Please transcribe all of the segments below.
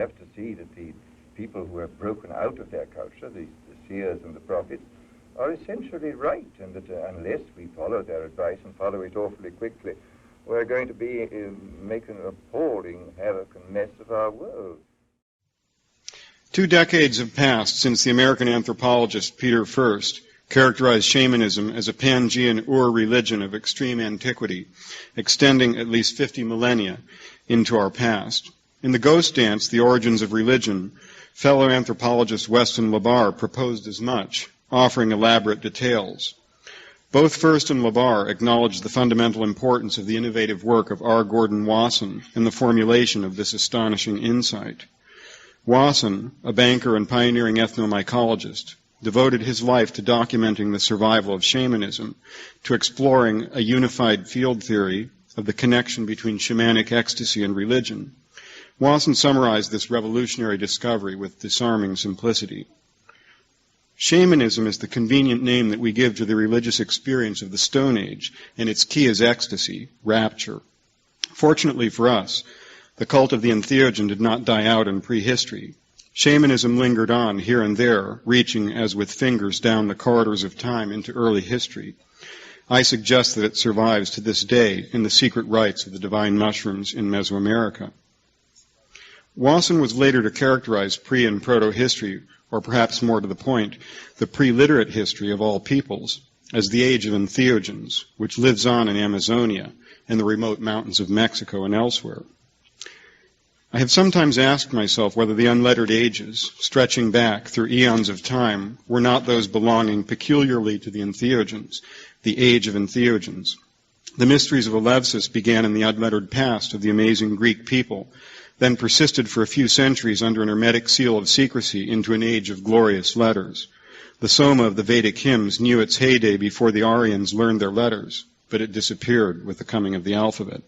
have to see that the people who have broken out of their culture, the seers and the prophets, are essentially right, and that unless we follow their advice and follow it awfully quickly, we're going to be making an appalling havoc and mess of our world. 2 decades have passed since the American anthropologist Peter First characterized shamanism as a Pangean religion of extreme antiquity, extending at least 50 millennia into our past. In the Ghost Dance, The Origins of Religion, fellow anthropologist Weston LaBarre proposed as much, offering elaborate details. Both First and LaBarre acknowledged the fundamental importance of the innovative work of R. Gordon Wasson in the formulation of this astonishing insight. Wasson, a banker and pioneering ethnomycologist, devoted his life to documenting the survival of shamanism, to exploring a unified field theory of the connection between shamanic ecstasy and religion. Wasson summarized this revolutionary discovery with disarming simplicity. Shamanism is the convenient name that we give to the religious experience of the Stone Age, and its key is ecstasy, rapture. Fortunately for us, the cult of the entheogen did not die out in prehistory. Shamanism lingered on here and there, reaching as with fingers down the corridors of time into early history. I suggest that it survives to this day in the secret rites of the divine mushrooms in Mesoamerica. Wasson was later to characterize pre- and proto-history, or perhaps more to the point, the pre-literate history of all peoples, as the age of entheogens, which lives on in Amazonia and the remote mountains of Mexico and elsewhere. I have sometimes asked myself whether the unlettered ages, stretching back through eons of time, were not those belonging peculiarly to the entheogens, the age of entheogens. The mysteries of Eleusis began in the unlettered past of the amazing Greek people, then persisted for a few centuries under an hermetic seal of secrecy into an age of glorious letters. The Soma of the Vedic hymns knew its heyday before the Aryans learned their letters, but it disappeared with the coming of the alphabet.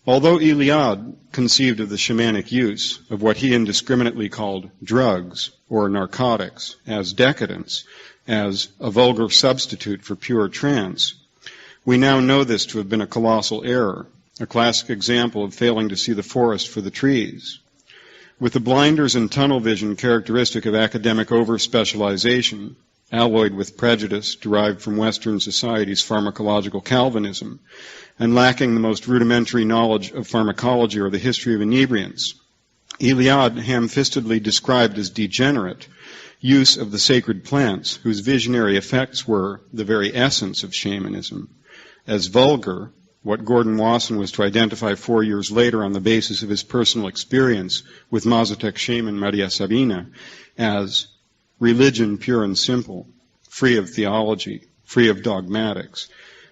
Although Eliade conceived of the shamanic use of what he indiscriminately called drugs or narcotics as decadence, as a vulgar substitute for pure trance, we now know this to have been a colossal error, a classic example of failing to see the forest for the trees. With the blinders and tunnel vision characteristic of academic over-specialization, alloyed with prejudice derived from Western society's pharmacological Calvinism, and lacking the most rudimentary knowledge of pharmacology or the history of inebriants, Eliade ham-fistedly described as degenerate use of the sacred plants, whose visionary effects were the very essence of shamanism, as vulgar, what Gordon Wasson was to identify 4 years later on the basis of his personal experience with Mazatec shaman Maria Sabina, as religion pure and simple, free of theology, free of dogmatics,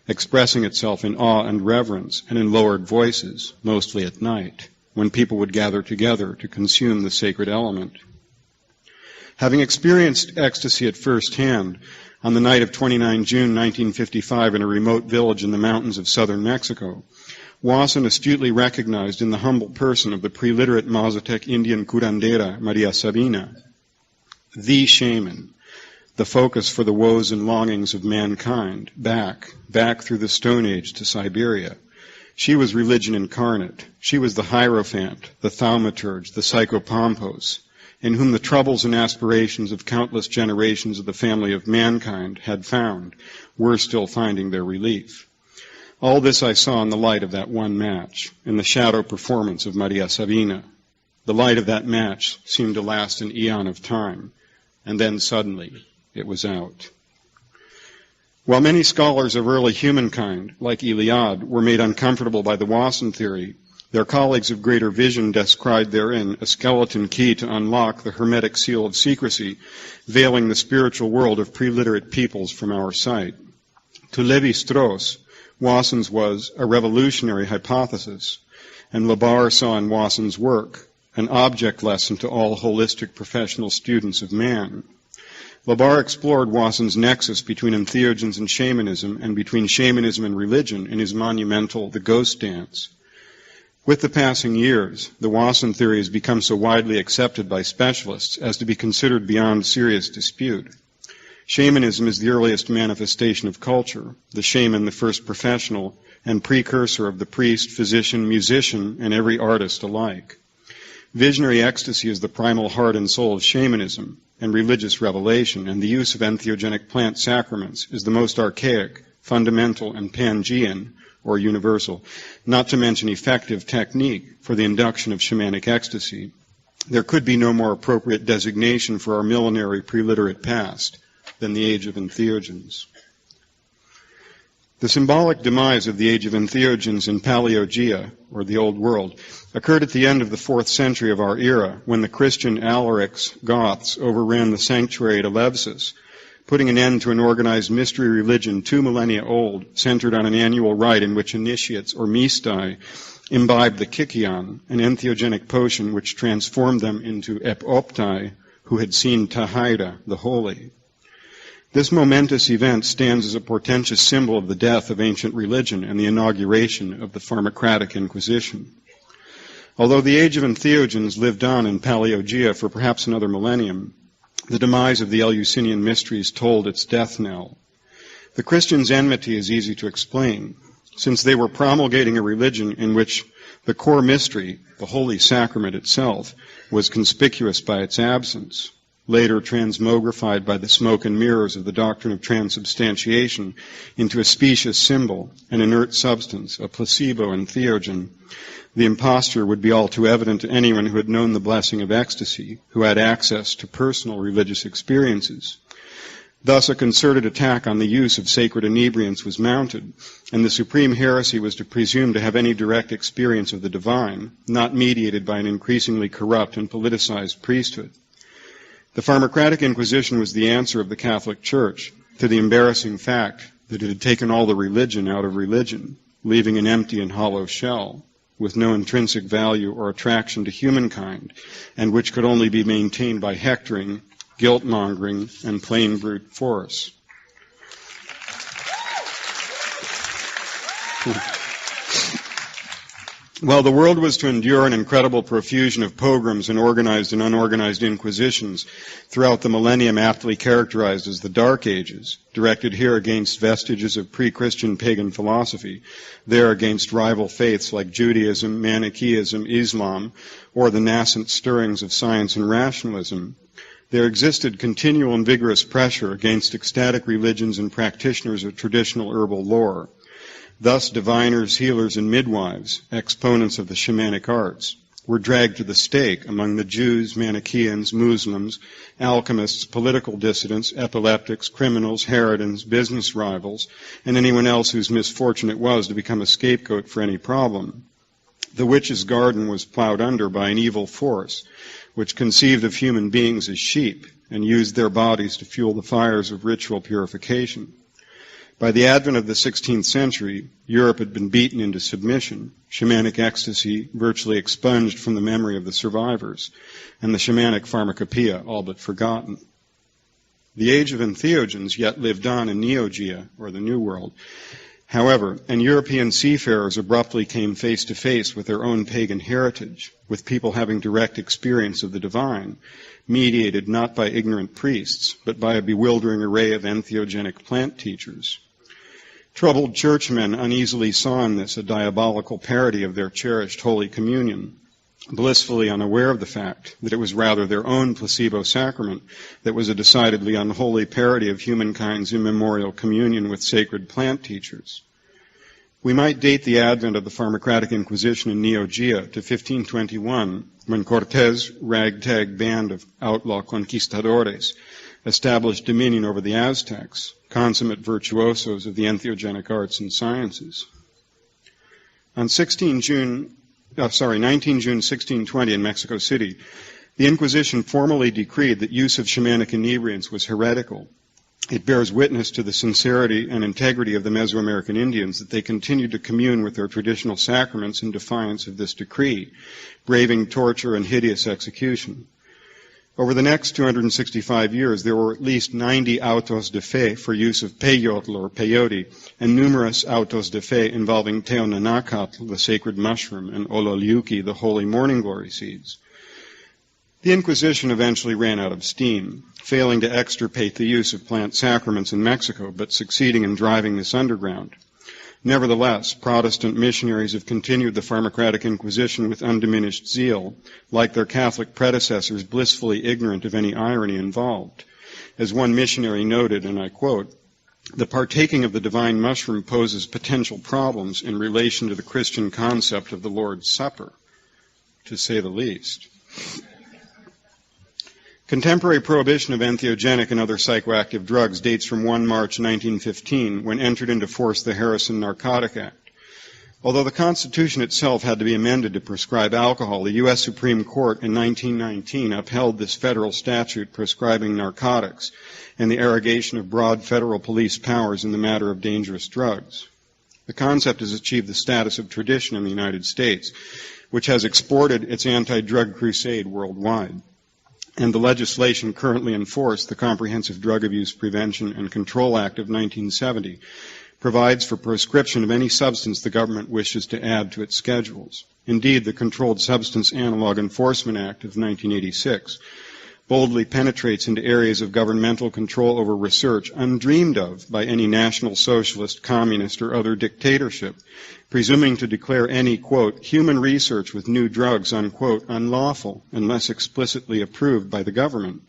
expressing itself in awe and reverence and in lowered voices, mostly at night, when people would gather together to consume the sacred element. Having experienced ecstasy at first hand on the night of 29 June 1955 in a remote village in the mountains of southern Mexico, Wasson astutely recognized in the humble person of the pre-literate Mazatec Indian curandera Maria Sabina the shaman, the focus for the woes and longings of mankind, back through the Stone Age to Siberia. She was religion incarnate. She was the hierophant, the thaumaturge, the psychopompos, in whom the troubles and aspirations of countless generations of the family of mankind had found, were still finding their relief. All this I saw in the light of that one match, in the shadow performance of Maria Sabina. The light of that match seemed to last an eon of time, and then suddenly it was out. While many scholars of early humankind, like Eliade, were made uncomfortable by the Wasson theory, their colleagues of greater vision descried therein a skeleton key to unlock the hermetic seal of secrecy, veiling the spiritual world of pre-literate peoples from our sight. To Lévi-Strauss, Wasson's was a revolutionary hypothesis, and LaBarre saw in Wasson's work an object lesson to all holistic professional students of man. LaBarre explored Wasson's nexus between entheogens and shamanism, and between shamanism and religion in his monumental The Ghost Dance. With the passing years, the Wasson theory has become so widely accepted by specialists as to be considered beyond serious dispute. Shamanism is the earliest manifestation of culture, the shaman the first professional and precursor of the priest, physician, musician, and every artist alike. Visionary ecstasy is the primal heart and soul of shamanism and religious revelation, and the use of entheogenic plant sacraments is the most archaic, fundamental, and Pangean, or universal, not to mention effective technique for the induction of shamanic ecstasy. There could be no more appropriate designation for our millenary preliterate past than the age of entheogens. The symbolic demise of the age of entheogens in Paleogia, or the Old World, occurred at the end of the 4th century of our era, when the Christian Alarics Goths overran the sanctuary at Eleusis, putting an end to an organized mystery religion 2 millennia old, centered on an annual rite in which initiates, or mistai, imbibed the kykion, an entheogenic potion which transformed them into epoptai, who had seen Tahaira, the holy. This momentous event stands as a portentous symbol of the death of ancient religion and the inauguration of the pharmacratic Inquisition. Although the age of entheogens lived on in Paleogia for perhaps another millennium, the demise of the Eleusinian mysteries tolled its death knell. The Christians' enmity is easy to explain, since they were promulgating a religion in which the core mystery, the Holy Sacrament itself, was conspicuous by its absence, later transmogrified by the smoke and mirrors of the doctrine of transubstantiation into a specious symbol, an inert substance, a placebo entheogen. The imposture would be all too evident to anyone who had known the blessing of ecstasy, who had access to personal religious experiences. Thus, a concerted attack on the use of sacred inebriants was mounted, and the supreme heresy was to presume to have any direct experience of the divine, not mediated by an increasingly corrupt and politicized priesthood. The pharmacratic Inquisition was the answer of the Catholic Church to the embarrassing fact that it had taken all the religion out of religion, leaving an empty and hollow shell, with no intrinsic value or attraction to humankind, and which could only be maintained by hectoring, guilt-mongering, and plain brute force. While the world was to endure an incredible profusion of pogroms and organized and unorganized inquisitions throughout the millennium aptly characterized as the Dark Ages, directed here against vestiges of pre-Christian pagan philosophy, there against rival faiths like Judaism, Manichaeism, Islam, or the nascent stirrings of science and rationalism, there existed continual and vigorous pressure against ecstatic religions and practitioners of traditional herbal lore. Thus, diviners, healers, and midwives, exponents of the shamanic arts, were dragged to the stake among the Jews, Manichaeans, Muslims, alchemists, political dissidents, epileptics, criminals, harridans, business rivals, and anyone else whose misfortune it was to become a scapegoat for any problem. The witch's garden was plowed under by an evil force, which conceived of human beings as sheep and used their bodies to fuel the fires of ritual purification. By the advent of the 16th century, Europe had been beaten into submission, shamanic ecstasy virtually expunged from the memory of the survivors, and the shamanic pharmacopoeia all but forgotten. The age of entheogens yet lived on in Neogia, or the New World. However, and European seafarers abruptly came face to face with their own pagan heritage, with people having direct experience of the divine, mediated not by ignorant priests, but by a bewildering array of entheogenic plant teachers. Troubled churchmen uneasily saw in this a diabolical parody of their cherished Holy Communion, blissfully unaware of the fact that it was rather their own placebo sacrament that was a decidedly unholy parody of humankind's immemorial communion with sacred plant teachers. We might date the advent of the pharmacratic Inquisition in Neogia to 1521, when Cortés' ragtag band of outlaw conquistadores established dominion over the Aztecs, consummate virtuosos of the entheogenic arts and sciences. On 19 June 1620 in Mexico City, the Inquisition formally decreed that use of shamanic inebriants was heretical. It bears witness to the sincerity and integrity of the Mesoamerican Indians that they continued to commune with their traditional sacraments in defiance of this decree, braving torture and hideous execution. Over the next 265 years, there were at least 90 autos de fe for use of peyotl or peyote, and numerous autos de fe involving teonanacatl, the sacred mushroom, and ololiuqui, the holy morning glory seeds. The Inquisition eventually ran out of steam, failing to extirpate the use of plant sacraments in Mexico, but succeeding in driving this underground. Nevertheless, Protestant missionaries have continued the Pharmacratic Inquisition with undiminished zeal, like their Catholic predecessors, blissfully ignorant of any irony involved. As one missionary noted, and I quote, "The partaking of the divine mushroom poses potential problems in relation to the Christian concept of the Lord's Supper, to say the least." Contemporary prohibition of entheogenic and other psychoactive drugs dates from 1 March 1915, when entered into force the Harrison Narcotic Act. Although the Constitution itself had to be amended to prescribe alcohol, the U.S. Supreme Court in 1919 upheld this federal statute prescribing narcotics and the arrogation of broad federal police powers in the matter of dangerous drugs. The concept has achieved the status of tradition in the United States, which has exported its anti-drug crusade worldwide. And the legislation currently in force, the Comprehensive Drug Abuse Prevention and Control Act of 1970, provides for prescription of any substance the government wishes to add to its schedules. Indeed, the Controlled Substance Analog Enforcement Act of 1986 boldly penetrates into areas of governmental control over research undreamed of by any National Socialist, Communist, or other dictatorship, presuming to declare any, quote, human research with new drugs, unquote, unlawful unless explicitly approved by the government.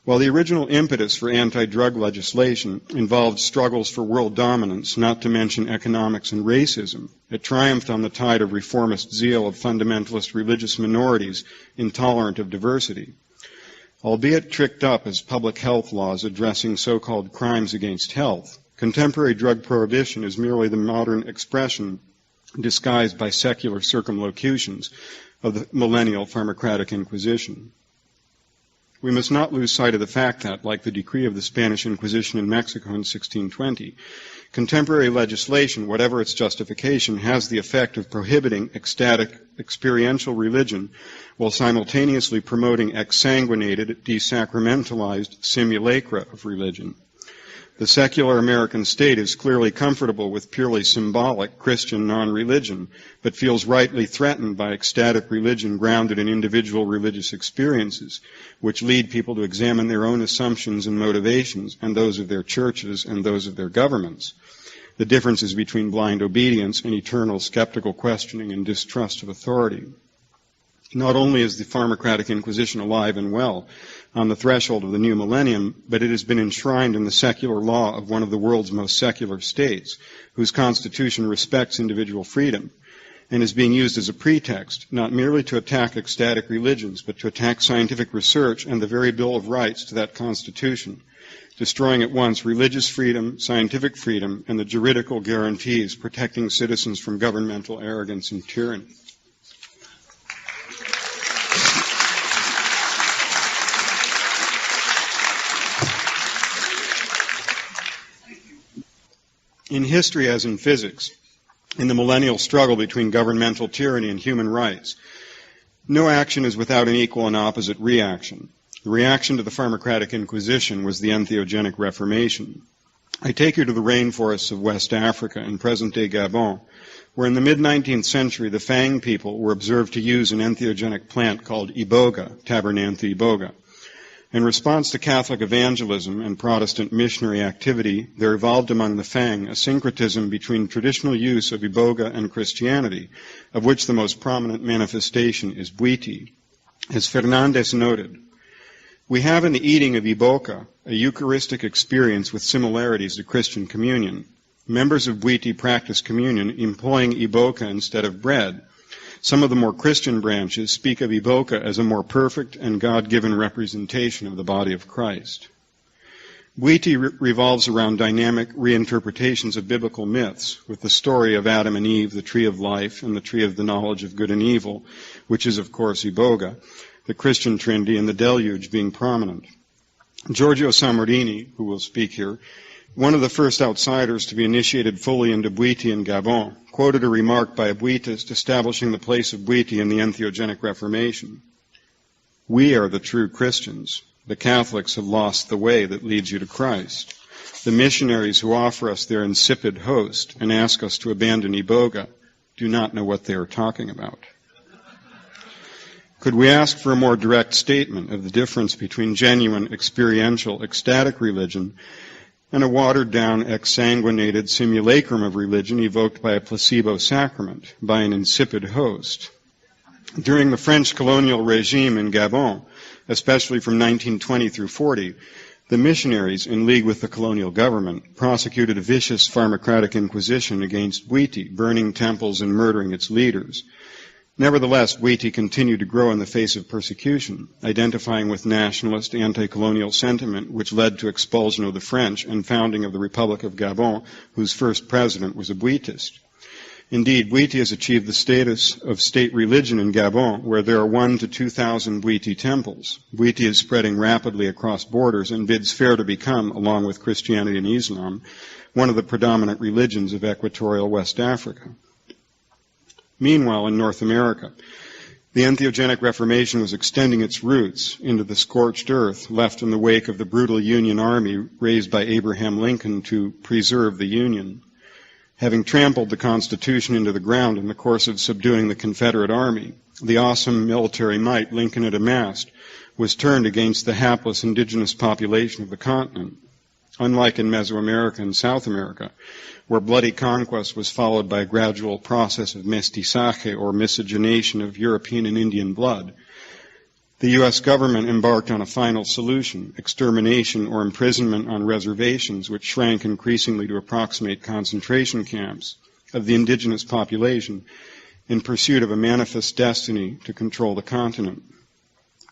While the original impetus for anti-drug legislation involved struggles for world dominance, not to mention economics and racism, it triumphed on the tide of reformist zeal of fundamentalist religious minorities intolerant of diversity. Albeit tricked up as public health laws addressing so-called crimes against health, contemporary drug prohibition is merely the modern expression disguised by secular circumlocutions of the millennial Pharmacratic Inquisition. We must not lose sight of the fact that, like the decree of the Spanish Inquisition in Mexico in 1620, contemporary legislation, whatever its justification, has the effect of prohibiting ecstatic experiential religion while simultaneously promoting exsanguinated, desacramentalized simulacra of religion. The secular American state is clearly comfortable with purely symbolic Christian non-religion, but feels rightly threatened by ecstatic religion grounded in individual religious experiences, which lead people to examine their own assumptions and motivations, and those of their churches and those of their governments. The differences between blind obedience and eternal skeptical questioning and distrust of authority. Not only is the Pharmacratic Inquisition alive and well on the threshold of the new millennium, but it has been enshrined in the secular law of one of the world's most secular states, whose constitution respects individual freedom, and is being used as a pretext, not merely to attack ecstatic religions, but to attack scientific research and the very Bill of Rights to that constitution, destroying at once religious freedom, scientific freedom, and the juridical guarantees protecting citizens from governmental arrogance and tyranny. In history, as in physics, in the millennial struggle between governmental tyranny and human rights, no action is without an equal and opposite reaction. The reaction to the Pharmacratic Inquisition was the entheogenic Reformation. I take you to the rainforests of West Africa and present-day Gabon, where in the mid-19th century the Fang people were observed to use an entheogenic plant called iboga, Tabernanthe iboga. In response to Catholic evangelism and Protestant missionary activity, there evolved among the Fang a syncretism between traditional use of iboga and Christianity, of which the most prominent manifestation is Bwiti. As Fernandez noted, we have in the eating of iboga a Eucharistic experience with similarities to Christian communion. Members of Bwiti practice communion employing iboga instead of bread. Some of the more Christian branches speak of iboga as a more perfect and God-given representation of the body of Christ. Bwiti revolves around dynamic reinterpretations of biblical myths, with the story of Adam and Eve, the tree of life, and the tree of the knowledge of good and evil, which is, of course, iboga, the Christian Trinity, and the deluge being prominent. Giorgio Sammarini, who will speak here, one of the first outsiders to be initiated fully into Bwiti in Gabon, quoted a remark by a Bwitist establishing the place of Bwiti in the entheogenic Reformation. We are the true Christians. The Catholics have lost the way that leads you to Christ. The missionaries who offer us their insipid host and ask us to abandon iboga do not know what they are talking about. Could we ask for a more direct statement of the difference between genuine, experiential, ecstatic religion and a watered-down, exsanguinated simulacrum of religion evoked by a placebo sacrament, by an insipid host. During the French colonial regime in Gabon, especially from 1920 through 40, the missionaries, in league with the colonial government, prosecuted a vicious pharmacratic inquisition against Bwiti, burning temples and murdering its leaders. Nevertheless, Bwiti continued to grow in the face of persecution, identifying with nationalist anti-colonial sentiment, which led to expulsion of the French and founding of the Republic of Gabon, whose first president was a Bwitist. Indeed, Bwiti has achieved the status of state religion in Gabon, where there are 1,000 to 2,000 Bwiti temples. Bwiti is spreading rapidly across borders and bids fair to become, along with Christianity and Islam, one of the predominant religions of equatorial West Africa. Meanwhile, in North America, the entheogenic Reformation was extending its roots into the scorched earth left in the wake of the brutal Union Army raised by Abraham Lincoln to preserve the Union. Having trampled the Constitution into the ground in the course of subduing the Confederate Army, the awesome military might Lincoln had amassed was turned against the hapless indigenous population of the continent. Unlike in Mesoamerica and South America, where bloody conquest was followed by a gradual process of mestizaje, or miscegenation of European and Indian blood, the U.S. government embarked on a final solution, extermination or imprisonment on reservations, which shrank increasingly to approximate concentration camps of the indigenous population in pursuit of a manifest destiny to control the continent.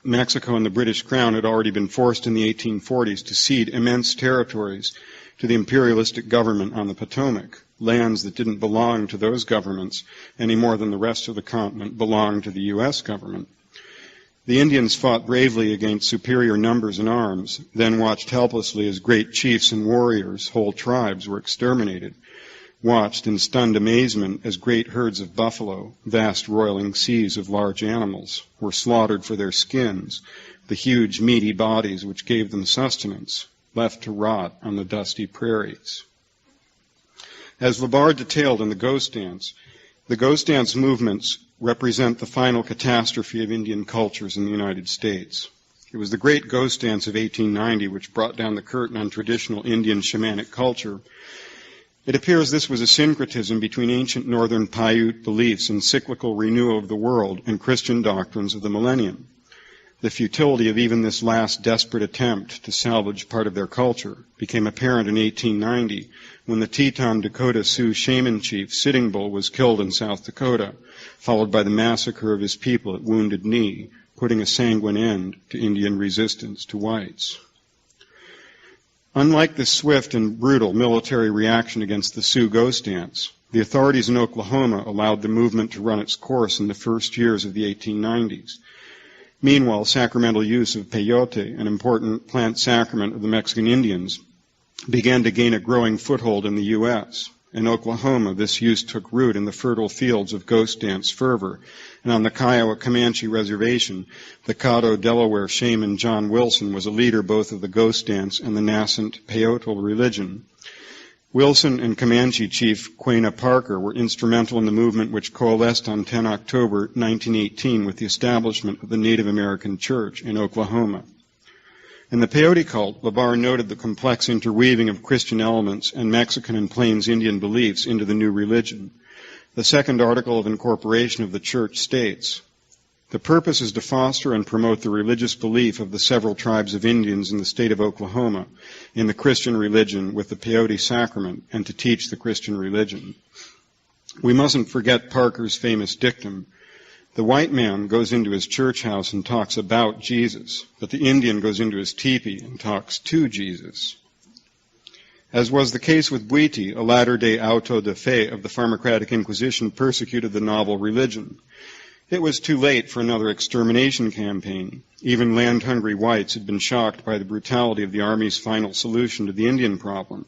Mexico and the British Crown had already been forced in the 1840s to cede immense territories to the imperialistic government on the Potomac, lands that didn't belong to those governments any more than the rest of the continent belonged to the U.S. government. The Indians fought bravely against superior numbers and arms, then watched helplessly as great chiefs and warriors, whole tribes, were exterminated, watched in stunned amazement as great herds of buffalo, vast roiling seas of large animals, were slaughtered for their skins, the huge meaty bodies which gave them sustenance, left to rot on the dusty prairies. As Labarre detailed in the Ghost Dance movements represent the final catastrophe of Indian cultures in the United States. It was the great Ghost Dance of 1890 which brought down the curtain on traditional Indian shamanic culture. It appears this was a syncretism between ancient northern Paiute beliefs and cyclical renewal of the world and Christian doctrines of the millennium. The futility of even this last desperate attempt to salvage part of their culture became apparent in 1890 when the Teton Dakota Sioux shaman chief Sitting Bull was killed in South Dakota, followed by the massacre of his people at Wounded Knee, putting a sanguine end to Indian resistance to whites. Unlike the swift and brutal military reaction against the Sioux Ghost Dance, the authorities in Oklahoma allowed the movement to run its course in the first years of the 1890s. Meanwhile, sacramental use of peyote, an important plant sacrament of the Mexican Indians, began to gain a growing foothold in the U.S. In Oklahoma, this use took root in the fertile fields of Ghost Dance fervor, and on the Kiowa Comanche Reservation, the Caddo, Delaware shaman John Wilson was a leader both of the Ghost Dance and the nascent peyotal religion. Wilson and Comanche chief Quena Parker were instrumental in the movement which coalesced on 10 October 1918 with the establishment of the Native American Church in Oklahoma. In the peyote cult, Labarre noted the complex interweaving of Christian elements and Mexican and Plains Indian beliefs into the new religion. The second article of incorporation of the church states, "The purpose is to foster and promote the religious belief of the several tribes of Indians in the state of Oklahoma in the Christian religion with the peyote sacrament and to teach the Christian religion." We mustn't forget Parker's famous dictum, "The white man goes into his church house and talks about Jesus, but the Indian goes into his teepee and talks to Jesus." As was the case with Bwiti, a latter-day auto de fe of the Pharmacratic Inquisition persecuted the novel religion. It was too late for another extermination campaign. Even land-hungry whites had been shocked by the brutality of the Army's final solution to the Indian problem.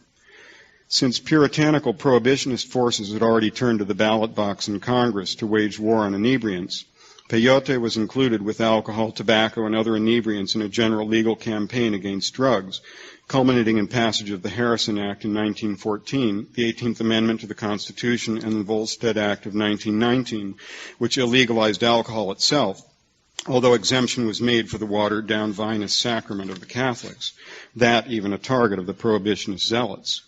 Since puritanical prohibitionist forces had already turned to the ballot box in Congress to wage war on inebriants, peyote was included with alcohol, tobacco, and other inebriants in a general legal campaign against drugs, culminating in passage of the Harrison Act in 1914, the 18th Amendment to the Constitution, and the Volstead Act of 1919, which illegalized alcohol itself, although exemption was made for the watered-down vinous sacrament of the Catholics, that even a target of the prohibitionist zealots.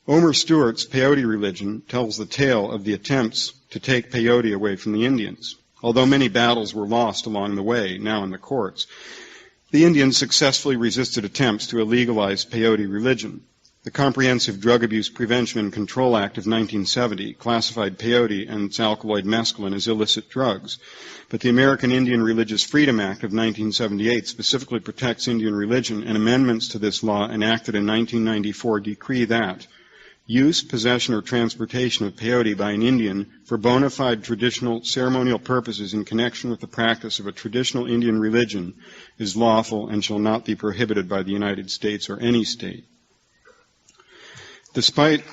Omer Stewart's peyote religion tells the tale of the attempts to take peyote away from the Indians. Although many battles were lost along the way, now in the courts, the Indians successfully resisted attempts to illegalize peyote religion. The Comprehensive Drug Abuse Prevention and Control Act of 1970 classified peyote and its alkaloid mescaline as illicit drugs, but the American Indian Religious Freedom Act of 1978 specifically protects Indian religion, and amendments to this law enacted in 1994 decree that use, possession, or transportation of peyote by an Indian for bona fide traditional ceremonial purposes in connection with the practice of a traditional Indian religion is lawful and shall not be prohibited by the United States or any state. Despite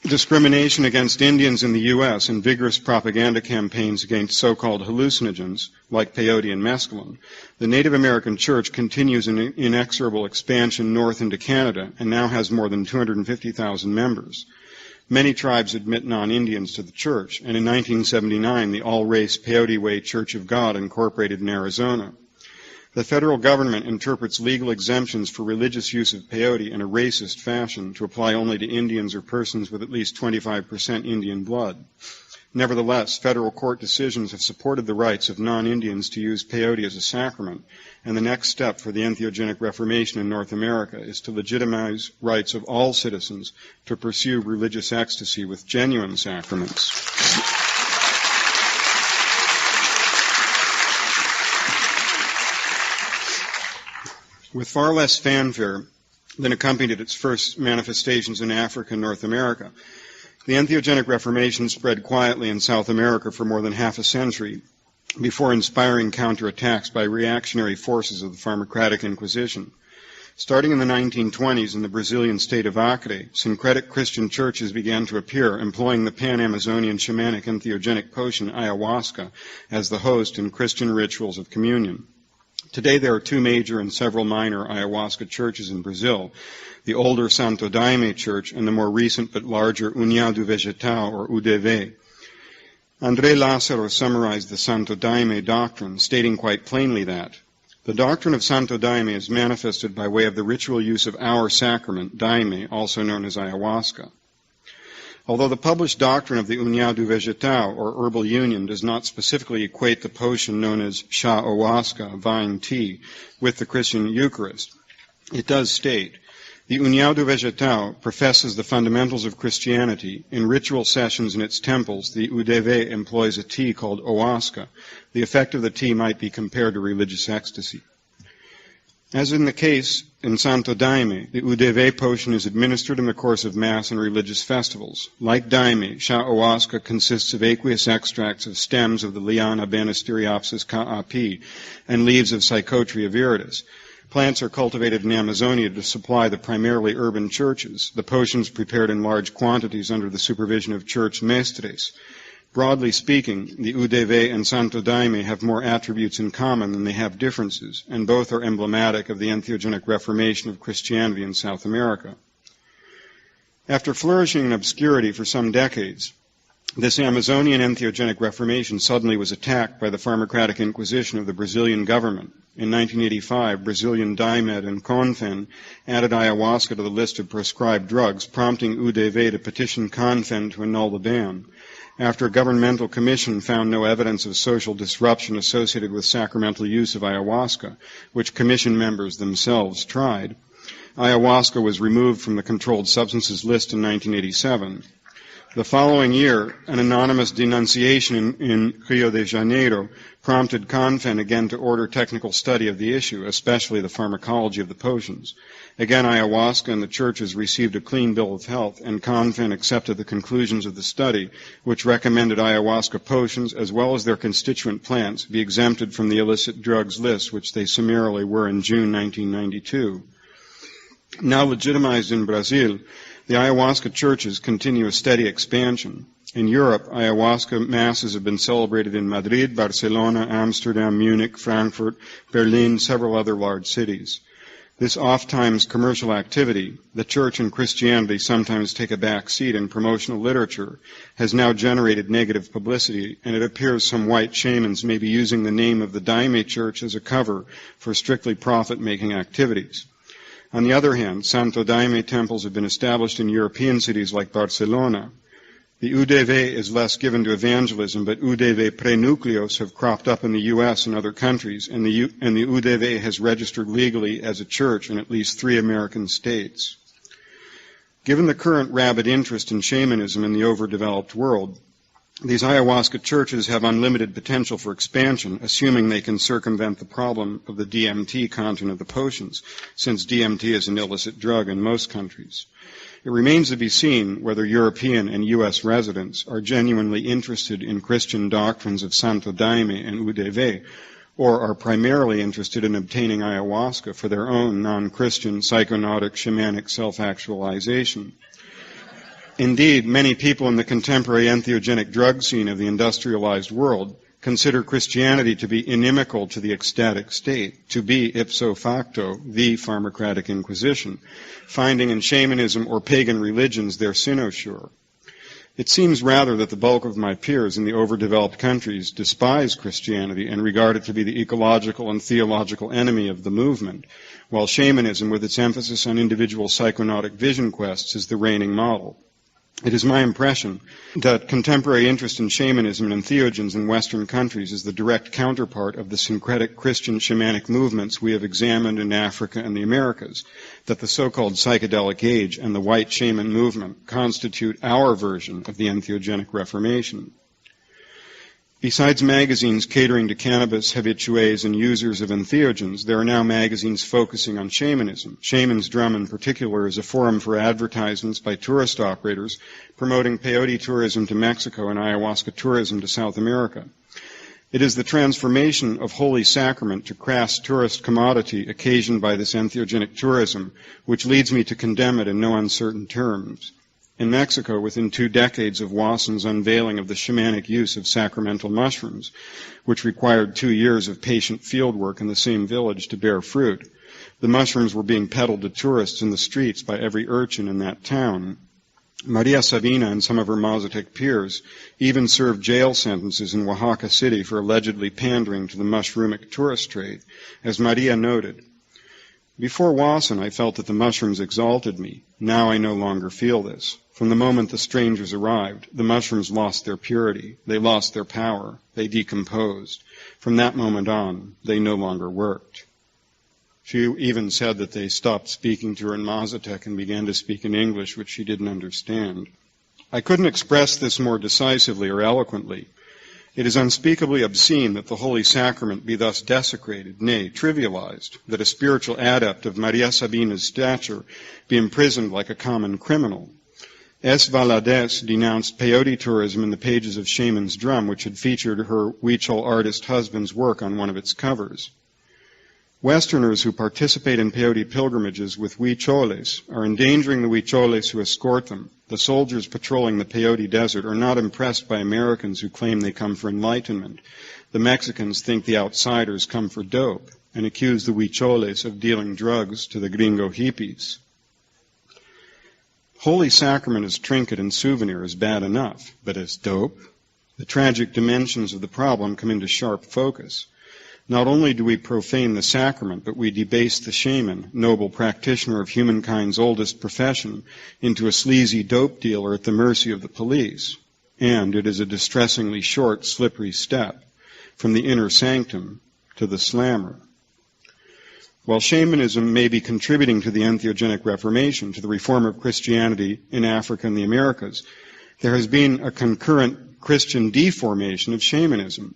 discrimination against Indians in the U.S. and vigorous propaganda campaigns against so-called hallucinogens like peyote and mescaline, the Native American Church continues an inexorable expansion north into Canada and now has more than 250,000 members. Many tribes admit non-Indians to the Church, and in 1979 the all-race Peyote Way Church of God incorporated in Arizona. The federal government interprets legal exemptions for religious use of peyote in a racist fashion to apply only to Indians or persons with at least 25% Indian blood. Nevertheless, federal court decisions have supported the rights of non-Indians to use peyote as a sacrament, and the next step for the entheogenic Reformation in North America is to legitimize rights of all citizens to pursue religious ecstasy with genuine sacraments. With far less fanfare than accompanied its first manifestations in Africa and North America, the entheogenic Reformation spread quietly in South America for more than half a century before inspiring counterattacks by reactionary forces of the Pharmacratic Inquisition. Starting in the 1920s in the Brazilian state of Acre, syncretic Christian churches began to appear, employing the Pan-Amazonian shamanic entheogenic potion ayahuasca as the host in Christian rituals of communion. Today there are two major and several minor ayahuasca churches in Brazil, the older Santo Daime Church and the more recent but larger União do Vegetal, or UDV. André Lázaro summarized the Santo Daime doctrine, stating quite plainly that the doctrine of Santo Daime is manifested by way of the ritual use of our sacrament, daime, also known as ayahuasca. Although the published doctrine of the União do Vegetal, or herbal union, does not specifically equate the potion known as chá ayahuasca, vine tea, with the Christian Eucharist, it does state, the União do Vegetal professes the fundamentals of Christianity. In ritual sessions in its temples, the UDV employs a tea called ayahuasca. The effect of the tea might be compared to religious ecstasy. As in the case in Santo Daime, the UDV potion is administered in the course of Mass and religious festivals. Like Daime, chá ayahuasca consists of aqueous extracts of stems of the Liana Banisteriopsis Ka'api and leaves of Psychotria viridis. Plants are cultivated in Amazonia to supply the primarily urban churches, the potions prepared in large quantities under the supervision of church mestres. Broadly speaking, the UDV and Santo Daime have more attributes in common than they have differences, and both are emblematic of the entheogenic Reformation of Christianity in South America. After flourishing in obscurity for some decades, this Amazonian entheogenic Reformation suddenly was attacked by the Pharmacratic Inquisition of the Brazilian government. In 1985, Brazilian Dimed and Confen added ayahuasca to the list of prescribed drugs, prompting UDV to petition Confen to annul the ban. After a governmental commission found no evidence of social disruption associated with sacramental use of ayahuasca, which commission members themselves tried, ayahuasca was removed from the controlled substances list in 1987. The following year, an anonymous denunciation in Rio de Janeiro prompted Confen again to order technical study of the issue, especially the pharmacology of the potions. Again, ayahuasca and the churches received a clean bill of health, and Confen accepted the conclusions of the study, which recommended ayahuasca potions, as well as their constituent plants, be exempted from the illicit drugs list, which they summarily were in June 1992. Now legitimized in Brazil, the ayahuasca churches continue a steady expansion. In Europe, ayahuasca masses have been celebrated in Madrid, Barcelona, Amsterdam, Munich, Frankfurt, Berlin, several other large cities. This oft-times commercial activity, the church and Christianity sometimes take a back seat in promotional literature, has now generated negative publicity, and it appears some white shamans may be using the name of the Daime Church as a cover for strictly profit-making activities. On the other hand, Santo Daime temples have been established in European cities like Barcelona. The UDV is less given to evangelism, but UDV pre-nucleos have cropped up in the U.S. and other countries, and the UDV has registered legally as a church in at least 3 American states. Given the current rabid interest in shamanism in the overdeveloped world, these ayahuasca churches have unlimited potential for expansion, assuming they can circumvent the problem of the DMT content of the potions, since DMT is an illicit drug in most countries. It remains to be seen whether European and U.S. residents are genuinely interested in Christian doctrines of Santo Daime and UDV, or are primarily interested in obtaining ayahuasca for their own non-Christian psychonautic shamanic self-actualization. Indeed, many people in the contemporary entheogenic drug scene of the industrialized world consider Christianity to be inimical to the ecstatic state, to be ipso facto the pharmacratic inquisition, finding in shamanism or pagan religions their cynosure. It seems rather that the bulk of my peers in the overdeveloped countries despise Christianity and regard it to be the ecological and theological enemy of the movement, while shamanism, with its emphasis on individual psychonautic vision quests, is the reigning model. It is my impression that contemporary interest in shamanism and entheogens in Western countries is the direct counterpart of the syncretic Christian shamanic movements we have examined in Africa and the Americas, that the so-called psychedelic age and the white shaman movement constitute our version of the entheogenic Reformation. Besides magazines catering to cannabis habitués and users of entheogens, there are now magazines focusing on shamanism. Shaman's Drum, in particular, is a forum for advertisements by tourist operators promoting peyote tourism to Mexico and ayahuasca tourism to South America. It is the transformation of Holy Sacrament to crass tourist commodity occasioned by this entheogenic tourism, which leads me to condemn it in no uncertain terms. In Mexico, within 2 decades of Wasson's unveiling of the shamanic use of sacramental mushrooms, which required 2 years of patient field work in the same village to bear fruit, the mushrooms were being peddled to tourists in the streets by every urchin in that town. Maria Sabina and some of her Mazatec peers even served jail sentences in Oaxaca City for allegedly pandering to the mushroomic tourist trade. As Maria noted, "Before Wasson, I felt that the mushrooms exalted me. Now I no longer feel this. From the moment the strangers arrived, the mushrooms lost their purity, they lost their power, they decomposed. From that moment on, they no longer worked." She even said that they stopped speaking to her in Mazatec and began to speak in English, which she didn't understand. I couldn't express this more decisively or eloquently. It is unspeakably obscene that the Holy Sacrament be thus desecrated, nay, trivialized, that a spiritual adept of Maria Sabina's stature be imprisoned like a common criminal. S. Valadez denounced peyote tourism in the pages of Shaman's Drum, which had featured her Huichol artist husband's work on one of its covers. Westerners who participate in peyote pilgrimages with huicholes are endangering the huicholes who escort them. The soldiers patrolling the peyote desert are not impressed by Americans who claim they come for enlightenment. The Mexicans think the outsiders come for dope and accuse the huicholes of dealing drugs to the gringo hippies. Holy Sacrament as trinket and souvenir is bad enough, but as dope, the tragic dimensions of the problem come into sharp focus. Not only do we profane the sacrament, but we debase the shaman, noble practitioner of humankind's oldest profession, into a sleazy dope dealer at the mercy of the police. And it is a distressingly short, slippery step from the inner sanctum to the slammer. While shamanism may be contributing to the entheogenic Reformation, to the reform of Christianity in Africa and the Americas, there has been a concurrent Christian deformation of shamanism.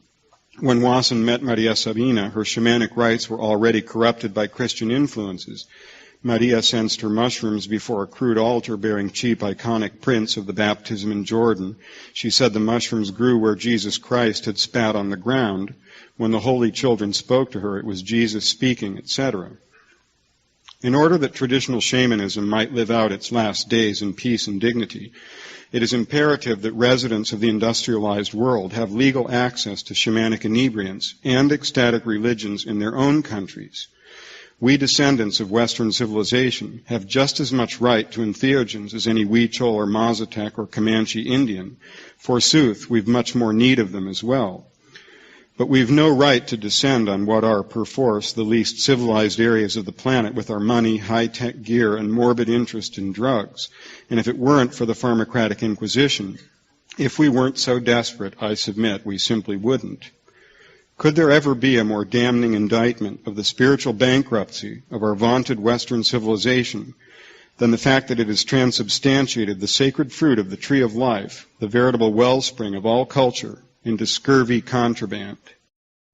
When Wasson met Maria Sabina, her shamanic rites were already corrupted by Christian influences. Maria sensed her mushrooms before a crude altar bearing cheap, iconic prints of the baptism in Jordan. She said the mushrooms grew where Jesus Christ had spat on the ground. When the holy children spoke to her, it was Jesus speaking, etc. In order that traditional shamanism might live out its last days in peace and dignity, it is imperative that residents of the industrialized world have legal access to shamanic inebriants and ecstatic religions in their own countries. We descendants of Western civilization have just as much right to entheogens as any Huichol or Mazatec or Comanche Indian. Forsooth, we've much more need of them as well. But we've no right to descend on what are, perforce, the least civilized areas of the planet with our money, high-tech gear, and morbid interest in drugs. And if it weren't for the Pharmacratic Inquisition, if we weren't so desperate, I submit, we simply wouldn't. Could there ever be a more damning indictment of the spiritual bankruptcy of our vaunted Western civilization than the fact that it has transubstantiated the sacred fruit of the tree of life, the veritable wellspring of all culture, into scurvy contraband?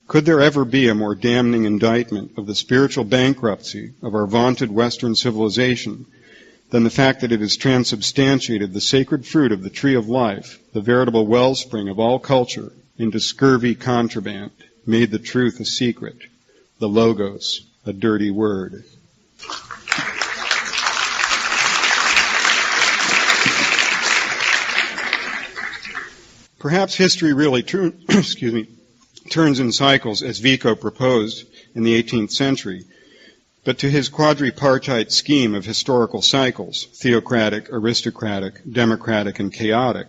Could there ever be a more damning indictment of the spiritual bankruptcy of our vaunted Western civilization than the fact that it has transubstantiated the sacred fruit of the tree of life, the veritable wellspring of all culture, into scurvy contraband, made the truth a secret, the logos a dirty word? Perhaps history really turns in cycles, as Vico proposed in the 18th century, but to his quadripartite scheme of historical cycles, theocratic, aristocratic, democratic, and chaotic,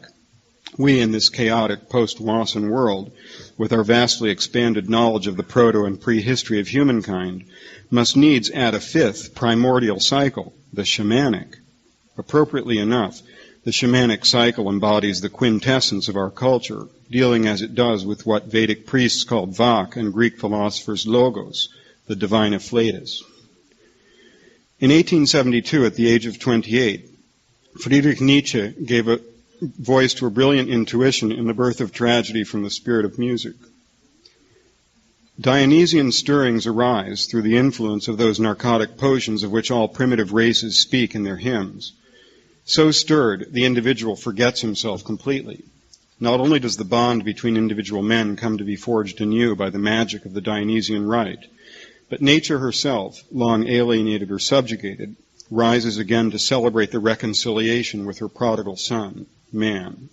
we in this chaotic post-Wasson world, with our vastly expanded knowledge of the proto and prehistory of humankind, must needs add a fifth primordial cycle, the shamanic. Appropriately enough, the shamanic cycle embodies the quintessence of our culture, dealing as it does with what Vedic priests called Vak and Greek philosophers logos, the divine afflatus. In 1872, at the age of 28, Friedrich Nietzsche gave a voice to a brilliant intuition in the birth of tragedy from the spirit of music. Dionysian stirrings arise through the influence of those narcotic potions of which all primitive races speak in their hymns. So stirred, the individual forgets himself completely. Not only does the bond between individual men come to be forged anew by the magic of the Dionysian rite, but nature herself, long alienated or subjugated, rises again to celebrate the reconciliation with her prodigal son, man.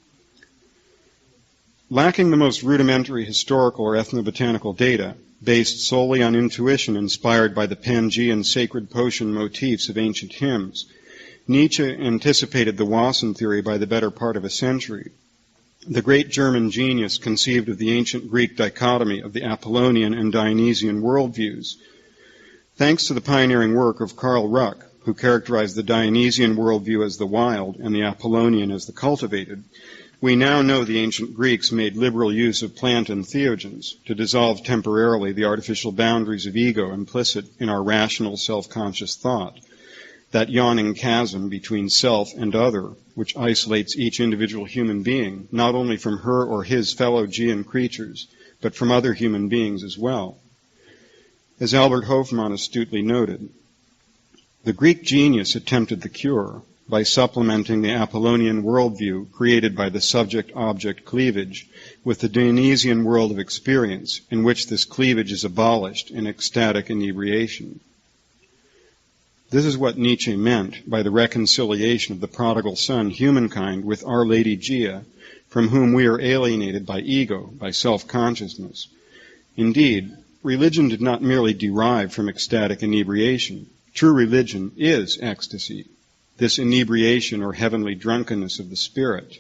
Lacking the most rudimentary historical or ethnobotanical data, based solely on intuition inspired by the Pangean sacred potion motifs of ancient hymns, Nietzsche anticipated the Wasson theory by the better part of a century. The great German genius conceived of the ancient Greek dichotomy of the Apollonian and Dionysian worldviews. Thanks to the pioneering work of Karl Ruck, who characterized the Dionysian worldview as the wild and the Apollonian as the cultivated, we now know the ancient Greeks made liberal use of plant entheogens to dissolve temporarily the artificial boundaries of ego implicit in our rational, self-conscious thought, that yawning chasm between self and other, which isolates each individual human being, not only from her or his fellow Gean creatures, but from other human beings as well. As Albert Hofmann astutely noted, the Greek genius attempted the cure by supplementing the Apollonian worldview created by the subject-object cleavage with the Dionysian world of experience, in which this cleavage is abolished in ecstatic inebriation. This is what Nietzsche meant by the reconciliation of the prodigal son, humankind, with Our Lady Gia, from whom we are alienated by ego, by self-consciousness. Indeed, religion did not merely derive from ecstatic inebriation. True religion is ecstasy, this inebriation or heavenly drunkenness of the spirit.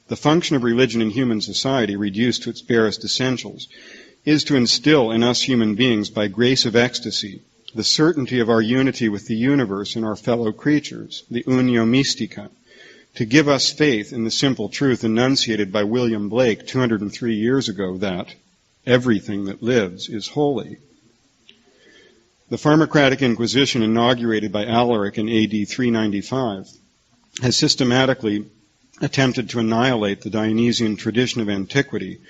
The function of religion in human society, reduced to its barest essentials, is to instill in us human beings, by grace of ecstasy, the certainty of our unity with the universe and our fellow creatures, the unio mystica, to give us faith in the simple truth enunciated by William Blake 203 years ago that everything that lives is holy. The Pharmacratic Inquisition, inaugurated by Alaric in AD 395, has systematically attempted to annihilate the Dionysian tradition of antiquity,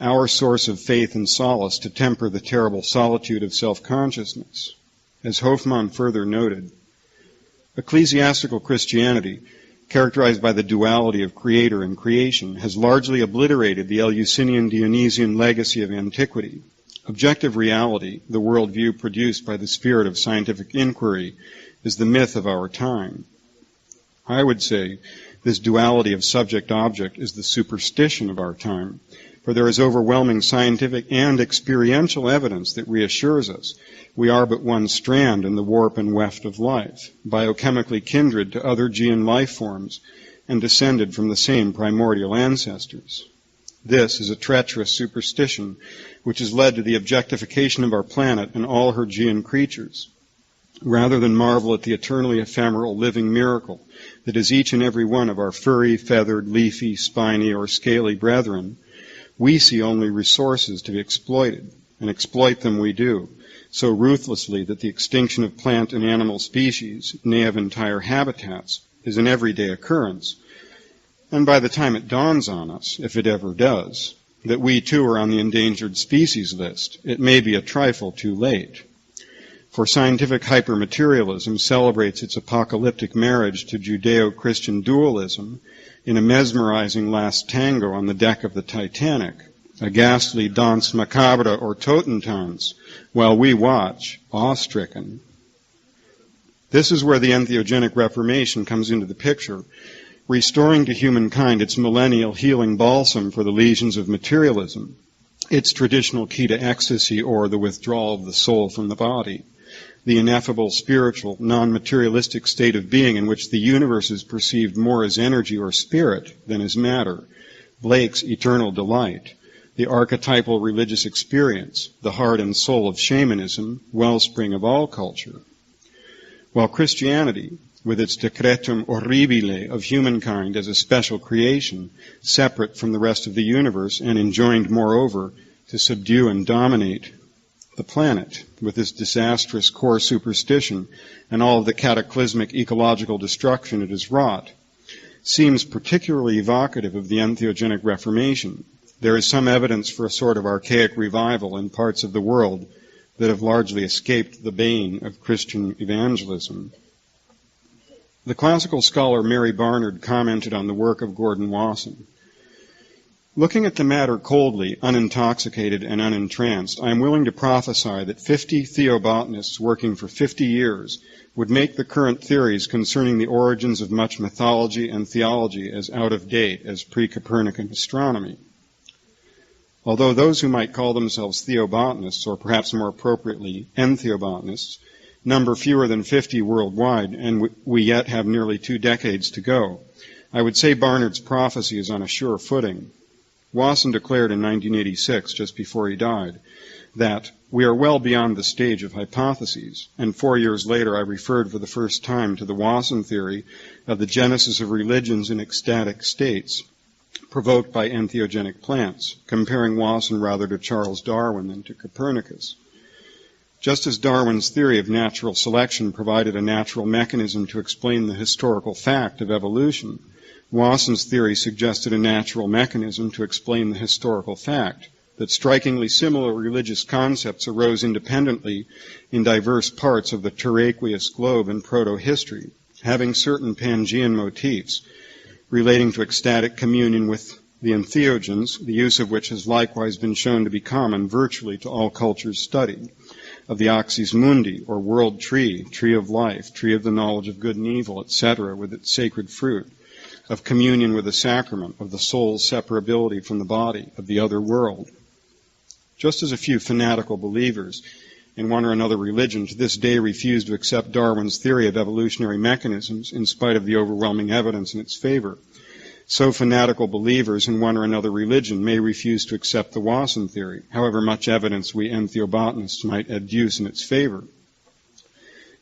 our source of faith and solace to temper the terrible solitude of self-consciousness. As Hofmann further noted, ecclesiastical Christianity, characterized by the duality of creator and creation, has largely obliterated the Eleusinian Dionysian legacy of antiquity. Objective reality, the worldview produced by the spirit of scientific inquiry, is the myth of our time. I would say this duality of subject-object is the superstition of our time, for there is overwhelming scientific and experiential evidence that reassures us we are but one strand in the warp and weft of life, biochemically kindred to other Gean life forms and descended from the same primordial ancestors. This is a treacherous superstition which has led to the objectification of our planet and all her Gean creatures. Rather than marvel at the eternally ephemeral living miracle that is each and every one of our furry, feathered, leafy, spiny, or scaly brethren, we see only resources to be exploited, and exploit them we do, so ruthlessly that the extinction of plant and animal species, nay of entire habitats, is an everyday occurrence. And by the time it dawns on us, if it ever does, that we too are on the endangered species list, it may be a trifle too late. For scientific hypermaterialism celebrates its apocalyptic marriage to Judeo-Christian dualism in a mesmerizing last tango on the deck of the Titanic, a ghastly danse macabre or Totentanz, while we watch, awe-stricken. This is where the entheogenic Reformation comes into the picture, restoring to humankind its millennial healing balsam for the lesions of materialism, its traditional key to ecstasy or the withdrawal of the soul from the body, the ineffable spiritual, non-materialistic state of being in which the universe is perceived more as energy or spirit than as matter, Blake's eternal delight, the archetypal religious experience, the heart and soul of shamanism, wellspring of all culture. While Christianity, with its decretum horribile of humankind as a special creation, separate from the rest of the universe and enjoined, moreover, to subdue and dominate the planet with this disastrous core superstition and all of the cataclysmic ecological destruction it has wrought, seems particularly evocative of the entheogenic Reformation. There is some evidence for a sort of archaic revival in parts of the world that have largely escaped the bane of Christian evangelism. The classical scholar Mary Barnard commented on the work of Gordon Wasson. Looking at the matter coldly, unintoxicated, and unentranced, I am willing to prophesy that 50 theobotanists working for 50 years would make the current theories concerning the origins of much mythology and theology as out of date as pre-Copernican astronomy. Although those who might call themselves theobotanists, or perhaps more appropriately entheobotanists, number fewer than 50 worldwide, and we yet have nearly 2 decades to go, I would say Barnard's prophecy is on a sure footing. Wasson declared in 1986, just before he died, that we are well beyond the stage of hypotheses, and 4 years later I referred for the first time to the Wasson theory of the genesis of religions in ecstatic states, provoked by entheogenic plants, comparing Wasson rather to Charles Darwin than to Copernicus. Just as Darwin's theory of natural selection provided a natural mechanism to explain the historical fact of evolution, Wasson's theory suggested a natural mechanism to explain the historical fact that strikingly similar religious concepts arose independently in diverse parts of the terraqueous globe in proto-history, having certain Pangean motifs relating to ecstatic communion with the entheogens, the use of which has likewise been shown to be common virtually to all cultures studied, of the axis mundi, or world tree, tree of life, tree of the knowledge of good and evil, etc., with its sacred fruit, of communion with the sacrament, of the soul's separability from the body, of the other world. Just as a few fanatical believers in one or another religion to this day refuse to accept Darwin's theory of evolutionary mechanisms in spite of the overwhelming evidence in its favor, so fanatical believers in one or another religion may refuse to accept the Wasson theory, however much evidence we entheobotanists might adduce in its favor.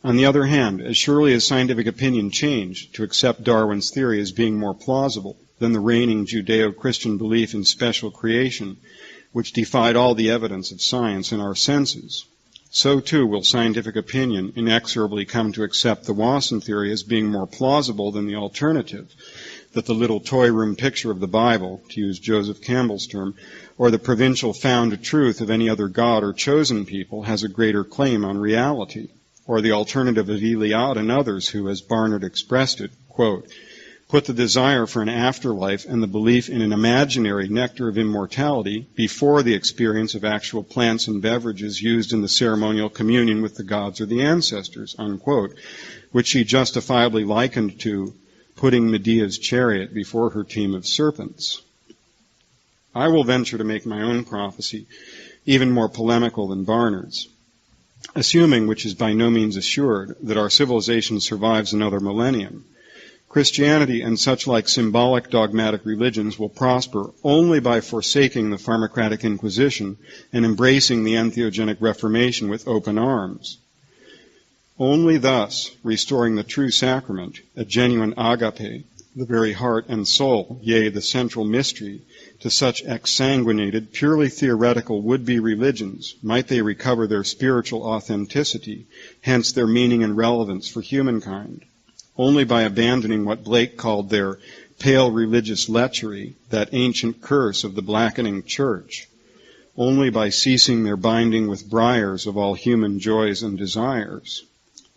On the other hand, as surely as scientific opinion changed to accept Darwin's theory as being more plausible than the reigning Judeo-Christian belief in special creation, which defied all the evidence of science and our senses, so too will scientific opinion inexorably come to accept the Wasson theory as being more plausible than the alternative, that the little toy room picture of the Bible, to use Joseph Campbell's term, or the provincial found truth of any other god or chosen people has a greater claim on reality, or the alternative of Eliade and others who, as Barnard expressed it, quote, put the desire for an afterlife and the belief in an imaginary nectar of immortality before the experience of actual plants and beverages used in the ceremonial communion with the gods or the ancestors, unquote, which she justifiably likened to putting Medea's chariot before her team of serpents. I will venture to make my own prophecy even more polemical than Barnard's. Assuming, which is by no means assured, that our civilization survives another millennium, Christianity and such like symbolic dogmatic religions will prosper only by forsaking the pharmacratic Inquisition and embracing the entheogenic Reformation with open arms. Only thus, restoring the true sacrament, a genuine agape, the very heart and soul, yea, the central mystery, to such exsanguinated, purely theoretical would-be religions, might they recover their spiritual authenticity, hence their meaning and relevance for humankind. Only by abandoning what Blake called their pale religious lechery, that ancient curse of the blackening church. Only by ceasing their binding with briars of all human joys and desires.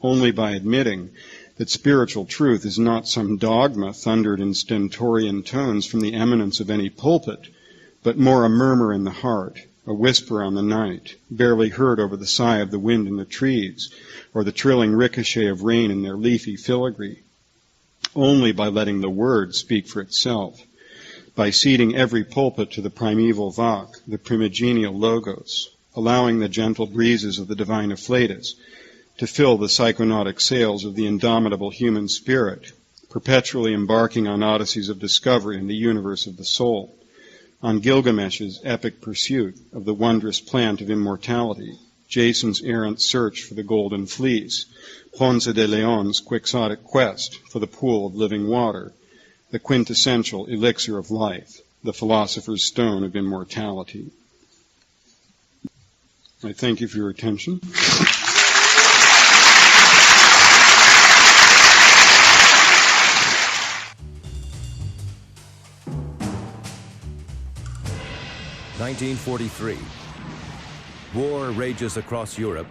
Only by admitting that spiritual truth is not some dogma thundered in stentorian tones from the eminence of any pulpit, but more a murmur in the heart, a whisper on the night, barely heard over the sigh of the wind in the trees, or the trilling ricochet of rain in their leafy filigree. Only by letting the word speak for itself, by ceding every pulpit to the primeval Vach, the primigenial Logos, allowing the gentle breezes of the divine afflatus to fill the psychonautic sails of the indomitable human spirit, perpetually embarking on odysseys of discovery in the universe of the soul, on Gilgamesh's epic pursuit of the wondrous plant of immortality, Jason's errant search for the golden fleece, Ponce de Leon's quixotic quest for the pool of living water, the quintessential elixir of life, the philosopher's stone of immortality. I thank you for your attention. (1943). War rages across Europe.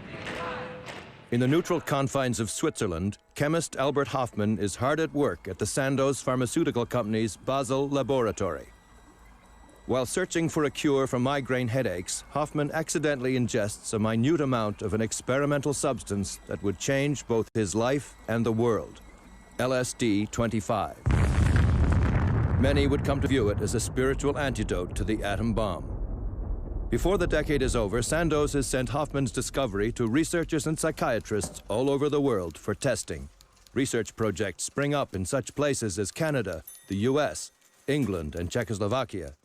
In the neutral confines of Switzerland, chemist Albert Hofmann is hard at work at the Sandoz Pharmaceutical Company's Basel laboratory. While searching for a cure for migraine headaches, Hofmann accidentally ingests a minute amount of an experimental substance that would change both his life and the world, LSD-25. Many would come to view it as a spiritual antidote to the atom bomb. Before the decade is over, Sandoz has sent Hofmann's discovery to researchers and psychiatrists all over the world for testing. Research projects spring up in such places as Canada, the US, England, and Czechoslovakia.